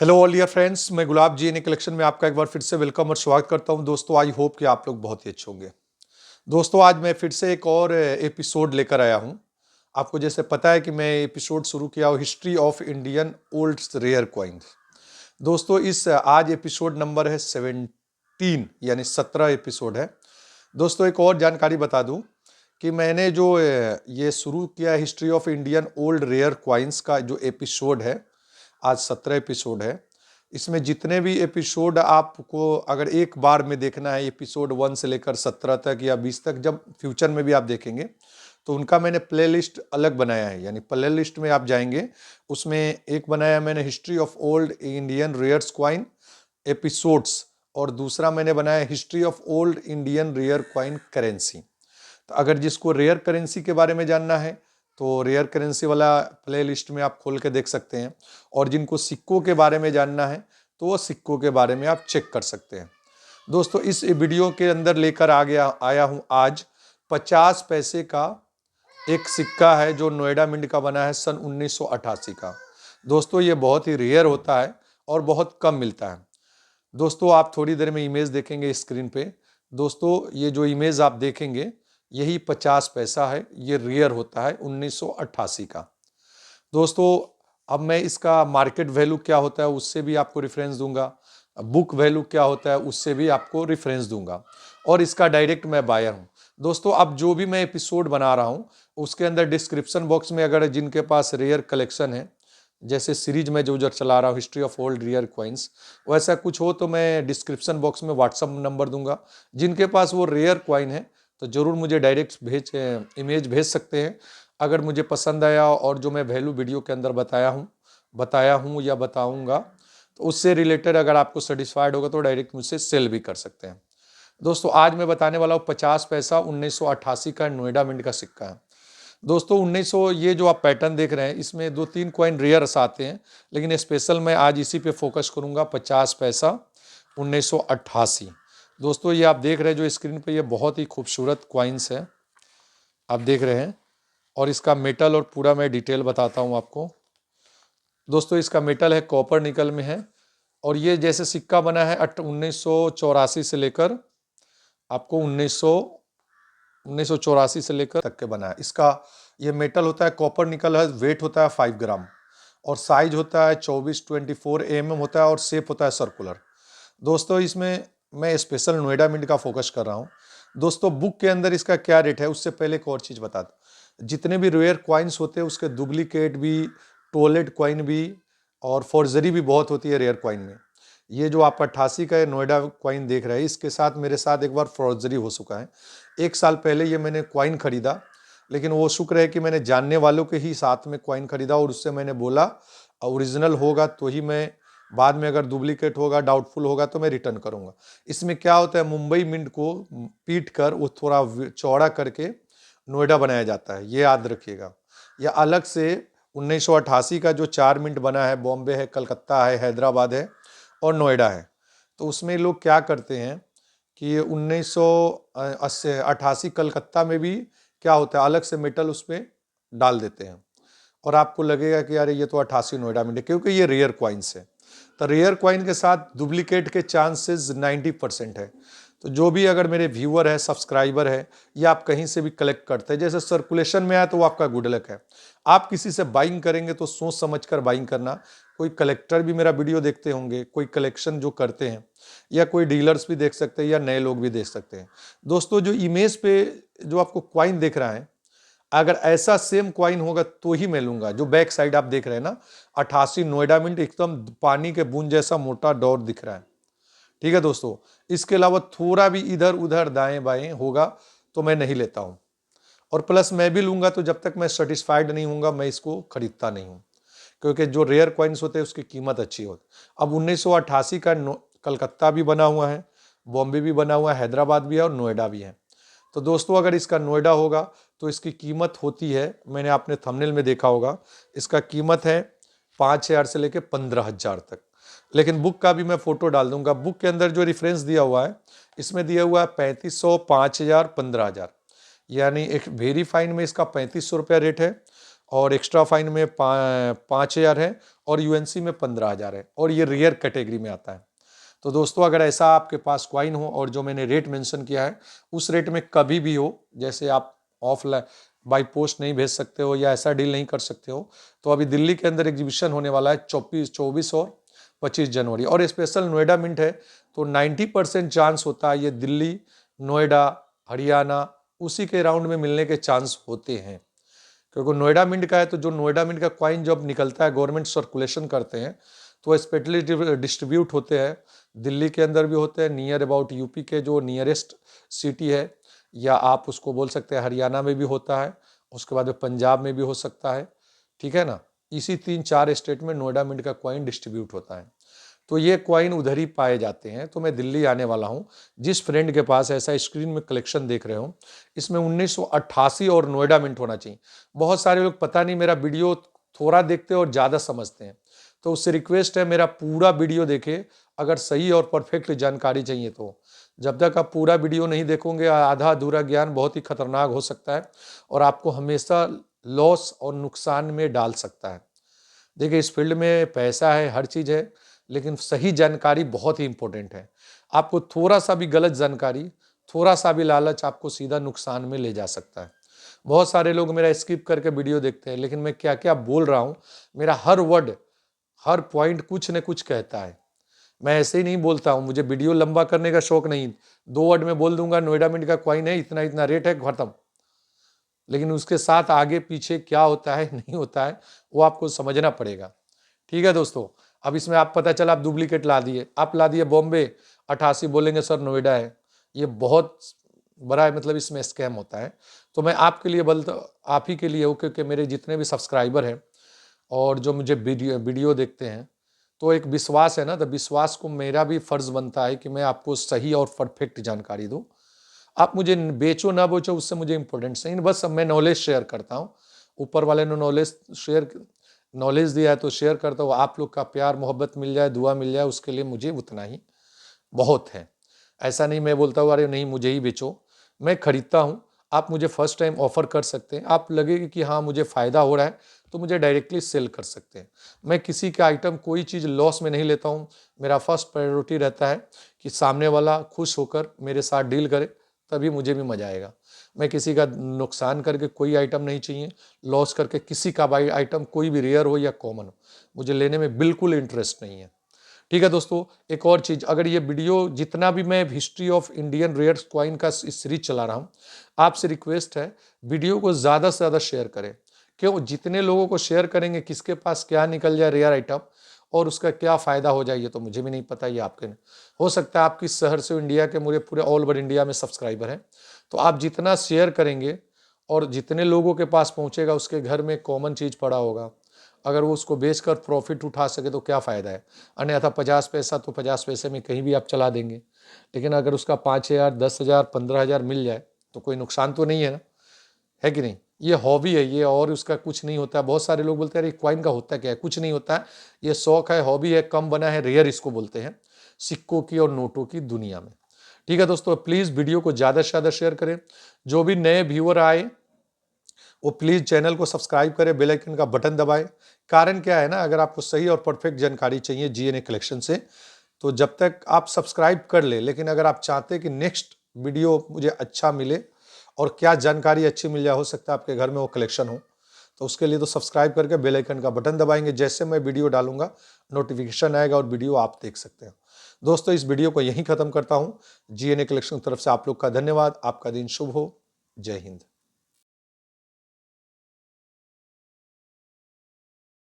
Hello all dear friends, मैं गुलाब जी ने collection में आपका एक बार फिर से वेलकम और स्वागत करता हूं। दोस्तों, आई होप कि आप लोग बहुत ही अच्छे होंगे। दोस्तों, आज मैं फिर से एक और एपिसोड लेकर आया हूं। आपको जैसे पता है कि मैं एपिसोड शुरू किया हूं history of Indian old rare coins. दोस्तों, इस आज एपिसोड नंबर है 17, यानी 17 एपिसोड है। दोस्तों, एक और जानकारी बता दूं कि मैंने जो ये शुरू किया history of Indian old rare coins का जो एपिसोड है, आज 17 एपिसोड है। इसमें जितने भी एपिसोड आपको अगर एक बार में देखना है, एपिसोड 1 से लेकर 17 तक या 20 तक, जब फ्यूचर में भी आप देखेंगे तो उनका मैंने प्लेलिस्ट अलग बनाया है। यानी प्लेलिस्ट में आप जाएंगे, उसमें एक बनाया मैंने history of old Indian rares coin episodes, और दूसरा मैंने बनाया history of old Indian rare coin currency. तो अगर जिसको रेयर करेंसी के बारे में जानना है तो रेयर करेंसी वाला प्ले लिस्ट में आप खोल के देख सकते हैं, और जिनको सिक्कों के बारे में जानना है तो वो सिक्कों के बारे में आप चेक कर सकते हैं। दोस्तों, इस वीडियो के अंदर लेकर आया हूं आज 50 पैसे का एक सिक्का है जो नोएडा मिंट का बना है सन 1988 का। दोस्तों, ये बहुत ही रेयर होता है और बहुत कम मिलता है। दोस्तों, आप थोड़ी देर में इमेज देखेंगे स्क्रीन पे। दोस्तों, ये जो इमेज आप देखेंगे यही 50 पैसा है। ये रेयर होता है 1988 का। दोस्तों, अब मैं इसका मार्केट वैल्यू क्या होता है उससे भी आपको रेफरेंस दूंगा, बुक वैल्यू क्या होता है उससे भी आपको रेफरेंस दूंगा, और इसका डायरेक्ट मैं बायर हूं। दोस्तों, अब जो भी मैं एपिसोड बना रहा हूं उसके अंदर डिस्क्रिप्शन बॉक्स में अगर जिनके पास रेयर कलेक्शन है, जैसे सीरीज में जो चला रहा हूँ history of old rare coins, वैसा कुछ हो तो मैं डिस्क्रिप्शन बॉक्स में व्हाट्सअप नंबर दूंगा। जिनके पास वो रेयर क्वाइन है तो ज़रूर मुझे डायरेक्ट इमेज भेज सकते हैं। अगर मुझे पसंद आया और जो मैं वैल्यू वीडियो के अंदर बताया हूँ या बताऊँगा तो उससे रिलेटेड अगर आपको सेटिस्फाइड होगा तो डायरेक्ट मुझसे सेल भी कर सकते हैं। दोस्तों, आज मैं बताने वाला हूँ 50 पैसा 1988 का नोएडा मिंट का सिक्का है। दोस्तों, 1900 ये जो आप पैटर्न देख रहे हैं इसमें 2-3 कॉइन रेयर्स आते हैं, लेकिन स्पेशल मैं आज इसी पे फोकस करूंगा 50 पैसा 1988। दोस्तों, ये आप देख रहे हैं जो स्क्रीन पे, ये बहुत ही खूबसूरत कॉइन्स है, आप देख रहे हैं। और इसका मेटल और पूरा मैं डिटेल बताता हूँ आपको। दोस्तों, इसका मेटल है कॉपर निकल में है, और ये जैसे सिक्का बना है 1984 से लेकर आपको 1984 से लेकर तक के बना है। इसका ये मेटल होता है कॉपर निकल है, वेट होता है 5 ग्राम, और साइज होता है 24-24 mm होता है, और शेप होता है सर्कुलर। दोस्तों, इसमें मैं स्पेशल नोएडा मिंट का फोकस कर रहा हूँ। दोस्तों, बुक के अंदर इसका क्या रेट है उससे पहले एक और चीज़ बता दूं। जितने भी रेयर क्वाइंस होते हैं उसके डुप्लीकेट भी, टोलेट क्वाइन भी, और फॉर्जरी भी बहुत होती है रेयर क्वाइन में। ये जो आप 88 का नोएडा क्वाइन देख रहे हैं, इसके साथ मेरे साथ एक बार फॉर्जरी हो चुका है। 1 साल पहले ये मैंने क्वाइन खरीदा, लेकिन वो शुक्र है कि मैंने जानने वालों के ही साथ में क्वाइन खरीदा, और उससे मैंने बोला ओरिजिनल होगा तो ही मैं, बाद में अगर डुप्लीकेट होगा, डाउटफुल होगा तो मैं रिटर्न करूंगा। इसमें क्या होता है, मुंबई मिंट को पीट कर वो थोड़ा चौड़ा करके नोएडा बनाया जाता है, ये याद रखिएगा। या अलग से 1988 का जो 4 मिंट बना है, बॉम्बे है, कलकत्ता है, हैदराबाद है और नोएडा है, तो उसमें लोग क्या करते हैं कि 1988 कलकत्ता में भी क्या होता है, अलग से मेटल उसमें डाल देते हैं, और आपको लगेगा कि यार ये तो 88 नोएडा मिंट है, क्योंकि ये रेयर क्वाइंस है। तो रेयर क्वाइन के साथ डुप्लीकेट के चांसेस 90% है। तो जो भी अगर मेरे व्यूअर है, सब्सक्राइबर है, या आप कहीं से भी कलेक्ट करते हैं, जैसे सर्कुलेशन में आया तो वो आपका गुड लक है। आप किसी से बाइंग करेंगे तो सोच समझ कर बाइंग करना। कोई कलेक्टर भी मेरा वीडियो देखते होंगे, कोई कलेक्शन जो करते हैं, या कोई डीलर्स भी देख सकते हैं, या नए लोग भी देख सकते हैं। दोस्तों, जो इमेज पे जो आपको क्वाइन देख रहा है, अगर ऐसा सेम क्वाइन होगा तो ही मैं लूंगा। जो बैक साइड आप देख रहे हैं ना, 88 नोएडा मिंट, एकदम पानी के बूंद जैसा मोटा डॉट दिख रहा है। ठीक है दोस्तों, इसके अलावा थोड़ा भी इधर उधर दाएं बाएं होगा तो मैं नहीं लेता हूं, और प्लस मैं भी लूंगा तो जब तक मैं सेटिस्फाइड नहीं हूंगा मैं इसको खरीदता नहीं हूं, क्योंकि जो रेयर कॉइन्स होते हैं उसकी कीमत अच्छी होती। अब 1988 का कलकत्ता भी बना हुआ है, बॉम्बे भी बना हुआ है, हैदराबाद भी है और नोएडा भी है। तो दोस्तों, अगर इसका नोएडा होगा तो इसकी कीमत होती है, मैंने आपने थंबनेल में देखा होगा, इसका कीमत है 5,000 से लेकर 15,000 तक। लेकिन बुक का भी मैं फोटो डाल दूंगा। बुक के अंदर जो रेफरेंस दिया हुआ है, इसमें दिया हुआ है 3500, 5,000, 15,000। यानी एक वेरी फाइन में इसका 3500 रुपया रेट है, और एक्स्ट्रा फाइन में 5,000 है, और यूएनसी में 15,000 है और ये रेयर कैटेगरी में आता है। तो दोस्तों अगर ऐसा आपके पास कॉइन हो और जो मैंने रेट मेंशन किया है उस रेट में कभी भी हो, जैसे आप ऑफलाइन बाई पोस्ट नहीं भेज सकते हो या ऐसा डील नहीं कर सकते हो, तो अभी दिल्ली के अंदर एग्जीबिशन होने वाला है 24 और 25 जनवरी और स्पेशल नोएडा मिंट है, तो 90% चांस होता है ये दिल्ली, नोएडा, हरियाणा उसी के राउंड में मिलने के चांस होते हैं। क्योंकि नोएडा मिंट का है तो जो नोएडा मिंट का कॉइन जब निकलता है गवर्नमेंट सर्कुलेशन करते हैं तो स्पेशली डिस्ट्रीब्यूट होते हैं, दिल्ली के अंदर भी होते हैं, नियर अबाउट यूपी के जो नियरेस्ट सिटी है, या आप उसको बोल सकते हैं हरियाणा में भी होता है, उसके बाद पंजाब में भी हो सकता है, ठीक है ना। इसी 3-4 स्टेट में नोएडा मिंट का कॉइन डिस्ट्रीब्यूट होता है, तो ये कॉइन उधर ही पाए जाते हैं। तो मैं दिल्ली आने वाला हूँ, जिस फ्रेंड के पास ऐसा स्क्रीन में कलेक्शन देख रहे हो इसमें 1988 और नोएडा मिंट होना चाहिए। बहुत सारे लोग पता नहीं मेरा वीडियो थोड़ा देखते हैं और ज़्यादा समझते हैं, तो उससे रिक्वेस्ट है मेरा पूरा वीडियो देखे अगर सही और परफेक्ट जानकारी चाहिए तो। जब तक आप पूरा वीडियो नहीं देखोगे आधा अधूरा ज्ञान बहुत ही खतरनाक हो सकता है और आपको हमेशा लॉस और नुकसान में डाल सकता है। देखिए इस फील्ड में पैसा है, हर चीज़ है, लेकिन सही जानकारी बहुत ही इंपॉर्टेंट है। आपको थोड़ा सा भी गलत जानकारी, थोड़ा सा भी लालच आपको सीधा नुकसान में ले जा सकता है। बहुत सारे लोग मेरा स्किप करके वीडियो देखते हैं, लेकिन मैं क्या क्या बोल रहा हूँ, मेरा हर वर्ड हर पॉइंट कुछ न कुछ कहता है। मैं ऐसे ही नहीं बोलता हूँ, मुझे वीडियो लंबा करने का शौक नहीं। 2 वर्ड में बोल दूंगा नोएडा मिंट का कॉइन है, इतना इतना रेट है, खत्म। लेकिन उसके साथ आगे पीछे क्या होता है नहीं होता है वो आपको समझना पड़ेगा, ठीक है दोस्तों। अब इसमें आप पता चला आप डुप्लीकेट ला दिए, आप ला दिए बॉम्बे 88, बोलेंगे सर नोएडा है, ये बहुत बड़ा है, मतलब इसमें स्कैम होता है। तो मैं आपके लिए बोलता, आप ही के लिए हो, क्योंकि मेरे जितने भी सब्सक्राइबर हैं और जो मुझे वीडियो देखते हैं, तो एक विश्वास है ना, तो विश्वास को मेरा भी फर्ज बनता है कि मैं आपको सही और परफेक्ट जानकारी दूं। आप मुझे बेचो ना बेचो उससे मुझे इंपॉर्टेंट नहीं, बस मैं नॉलेज शेयर करता हूँ। ऊपर वाले ने नॉलेज दिया है तो शेयर करता हूँ। आप लोग का प्यार मोहब्बत मिल जाए, दुआ मिल जाए, उसके लिए मुझे उतना ही बहुत है। ऐसा नहीं मैं बोलता हूँ अरे नहीं मुझे ही बेचो, मैं खरीदता हूँ। आप मुझे फर्स्ट टाइम ऑफर कर सकते हैं, आप लगेगी कि हाँ मुझे फ़ायदा हो रहा है तो मुझे डायरेक्टली सेल कर सकते हैं। मैं किसी का आइटम कोई चीज़ लॉस में नहीं लेता हूँ। मेरा फर्स्ट प्रायोरिटी रहता है कि सामने वाला खुश होकर मेरे साथ डील करे, तभी मुझे भी मजा आएगा। मैं किसी का नुकसान करके कोई आइटम नहीं चाहिए, लॉस करके किसी का भाई आइटम कोई भी रेयर हो या कॉमन हो, मुझे लेने में बिल्कुल इंटरेस्ट नहीं है, ठीक है दोस्तों। एक और चीज़, अगर ये वीडियो जितना भी मैं history of Indian rare coin का सीरीज चला रहा हूँ, आपसे रिक्वेस्ट है वीडियो को ज़्यादा से ज़्यादा शेयर करें। क्यों, जितने लोगों को शेयर करेंगे किसके पास क्या निकल जाए रेयर आइटम और उसका क्या फ़ायदा हो जाए ये तो मुझे भी नहीं पता, ये आपके हो सकता है आप किस शहर से इंडिया के, मुझे पूरे ऑल ओवर इंडिया में सब्सक्राइबर हैं। तो आप जितना शेयर करेंगे और जितने लोगों के पास पहुँचेगा उसके घर में कॉमन चीज़ पड़ा होगा, अगर वो उसको बेचकर प्रॉफिट उठा सके तो क्या फ़ायदा है। अन्यथा 50 पैसा तो 50 पैसे में कहीं भी आप चला देंगे, लेकिन अगर उसका 5,000, 10,000, 15,000 मिल जाए तो कोई नुकसान तो नहीं है ना, है कि नहीं। ये हॉबी है ये, और उसका कुछ नहीं होता है। बहुत सारे लोग बोलते हैं अरे कॉइन का होता क्या है, कुछ नहीं होता है, ये शौक है, हॉबी है, कम बना है, रेयर इसको बोलते हैं सिक्कों की और नोटों की दुनिया में, ठीक है दोस्तों। प्लीज़ वीडियो को ज़्यादा से ज़्यादा शेयर करें। जो भी नए व्यूअर आए वो प्लीज़ चैनल को सब्सक्राइब करें, बेल आइकन का बटन दबाएं। कारण क्या है ना, अगर आपको सही और परफेक्ट जानकारी चाहिए जीएनए कलेक्शन से, तो जब तक आप सब्सक्राइब कर ले, लेकिन अगर आप चाहते हैं कि नेक्स्ट वीडियो मुझे अच्छा मिले और क्या जानकारी अच्छी मिल जाए, हो सकता है आपके घर में वो कलेक्शन हो, तो उसके लिए तो सब्सक्राइब करके बेल आइकन का बटन दबाएंगे। जैसे मैं वीडियो डालूंगा नोटिफिकेशन आएगा और वीडियो आप देख सकते हैं। दोस्तों इस वीडियो को यहीं ख़त्म करता हूँ। जीएनए कलेक्शन की तरफ से आप लोग का धन्यवाद। आपका दिन शुभ हो। जय हिंद।